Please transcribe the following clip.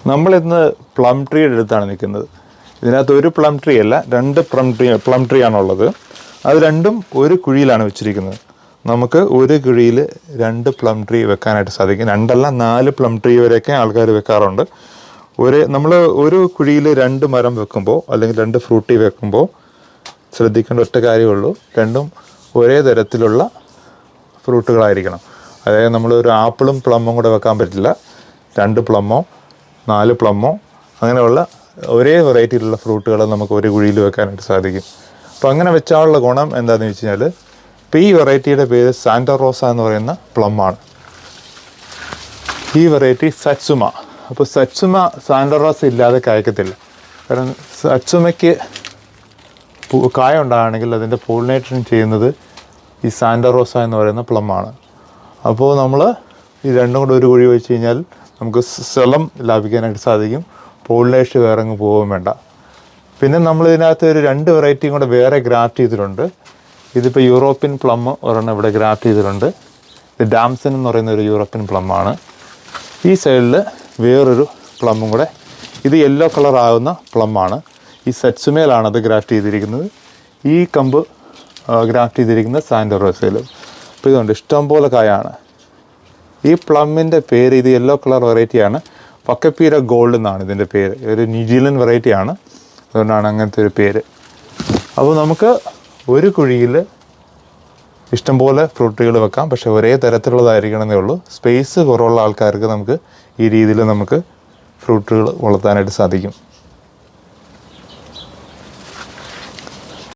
നമ്മളിന്ന് പ്ലം ട്രീയുടെ അടുത്താണ് നിൽക്കുന്നത്. ഇതിനകത്ത് ഒരു പ്ലം ട്രീ അല്ല, രണ്ട് പ്ലം ട്രീ ആണുള്ളത്. അത് രണ്ടും ഒരു കുഴിയിലാണ് വെച്ചിരിക്കുന്നത്. നമുക്ക് ഒരു കുഴിയിൽ 2 പ്ലം ട്രീ വെക്കാനായിട്ട് സാധിക്കും. 2 അല്ല 4 പ്ലം ട്രീ വരെയൊക്കെ ആൾക്കാർ വെക്കാറുണ്ട്. നമ്മൾ ഒരു കുഴിയിൽ 2 മരം വെക്കുമ്പോൾ അല്ലെങ്കിൽ 2 ഫ്രൂട്ട് ട്രീ വെക്കുമ്പോൾ ശ്രദ്ധിക്കേണ്ട ഒറ്റ കാര്യമുള്ളൂ, രണ്ടും ഒരേ തരത്തിലുള്ള ഫ്രൂട്ടുകളായിരിക്കണം. അതായത് നമ്മളൊരു ആപ്പിളും പ്ലമ്മും കൂടെ വെക്കാൻ പറ്റില്ല. 2 പ്ലമ്മോ 4 പ്ലമ്മോ അങ്ങനെയുള്ള ഒരേ വെറൈറ്റിയിലുള്ള ഫ്രൂട്ടുകൾ നമുക്ക് ഒരു കുഴിയിൽ വെക്കാനായിട്ട് സാധിക്കും. അപ്പോൾ അങ്ങനെ വെച്ചാലുള്ള ഗുണം എന്താണെന്ന് വെച്ച് കഴിഞ്ഞാൽ, ഇപ്പോൾ ഈ വെറൈറ്റിയുടെ പേര് സാന്റ റോസ എന്ന് പറയുന്ന പ്ലമ്മാണ്. ഈ വെറൈറ്റി സറ്റ്സുമ. അപ്പോൾ സറ്റ്സുമ സാന്റ റോസ ഇല്ലാതെ കായ്ക്കത്തില്ല. കാരണം സറ്റ്സുമയ്ക്ക് കായ ഉണ്ടാകണമെങ്കിൽ അതിൻ്റെ പോളിനേഷൻ ചെയ്യുന്നത് ഈ സാന്റ റോസ എന്ന് പറയുന്ന പ്ലമ്മാണ്. അപ്പോൾ നമ്മൾ ഈ രണ്ടും കൂടെ ഒരു കുഴി വെച്ച് കഴിഞ്ഞാൽ നമുക്ക് സ്ഥലം ലാഭിക്കാനായിട്ട് സാധിക്കും. പോളിനേഷൻ വേറെ അങ്ങ് പോവുകയും വേണ്ട. പിന്നെ നമ്മൾ ഇതിനകത്ത് ഒരു 2 വെറൈറ്റിയും കൂടെ വേറെ ഗ്രാഫ്റ്റ് ചെയ്തിട്ടുണ്ട്. ഇതിപ്പോൾ യൂറോപ്യൻ പ്ലം ഒരെണ്ണം ഇവിടെ ഗ്രാഫ്റ്റ് ചെയ്തിട്ടുണ്ട്. ഇത് ഡാംസൺ എന്ന് പറയുന്ന ഒരു യൂറോപ്യൻ പ്ലമ്മാണ്. ഈ സൈഡിൽ വേറൊരു പ്ലമ്മും കൂടെ, ഇത് യെല്ലോ കളർ ആകുന്ന പ്ലമ്മാണ്. ഈ സറ്റ്സുമയിലാണ് അത് ഗ്രാഫ്റ്റ് ചെയ്തിരിക്കുന്നത്. ഈ കമ്പ് ഗ്രാഫ്റ്റ് ചെയ്തിരിക്കുന്നത് സാന്റ റോസയിൽ. അപ്പോൾ ഇതുകൊണ്ട് ഇഷ്ടംപോലെ കായാണ്. ഈ പ്ലമ്മിൻ്റെ പേര്, ഇത് യെല്ലോ കളർ വെറൈറ്റിയാണ്, പക്കപ്പീര ഗോൾഡ് എന്നാണ് ഇതിൻ്റെ പേര്. ഒരു ന്യൂസിലൻഡ് വെറൈറ്റിയാണ്, അതുകൊണ്ടാണ് അങ്ങനത്തെ ഒരു പേര്. അപ്പോൾ നമുക്ക് ഒരു കുഴിയിൽ ഇഷ്ടംപോലെ ഫ്രൂട്ടുകൾ വെക്കാം, പക്ഷേ ഒരേ തരത്തിലുള്ളതായിരിക്കണമെന്നേ ഉള്ളൂ. സ്പേസ് കുറവുള്ള ആൾക്കാർക്ക് നമുക്ക് ഈ രീതിയിൽ നമുക്ക് ഫ്രൂട്ടുകൾ വളർത്താനായിട്ട് സാധിക്കും.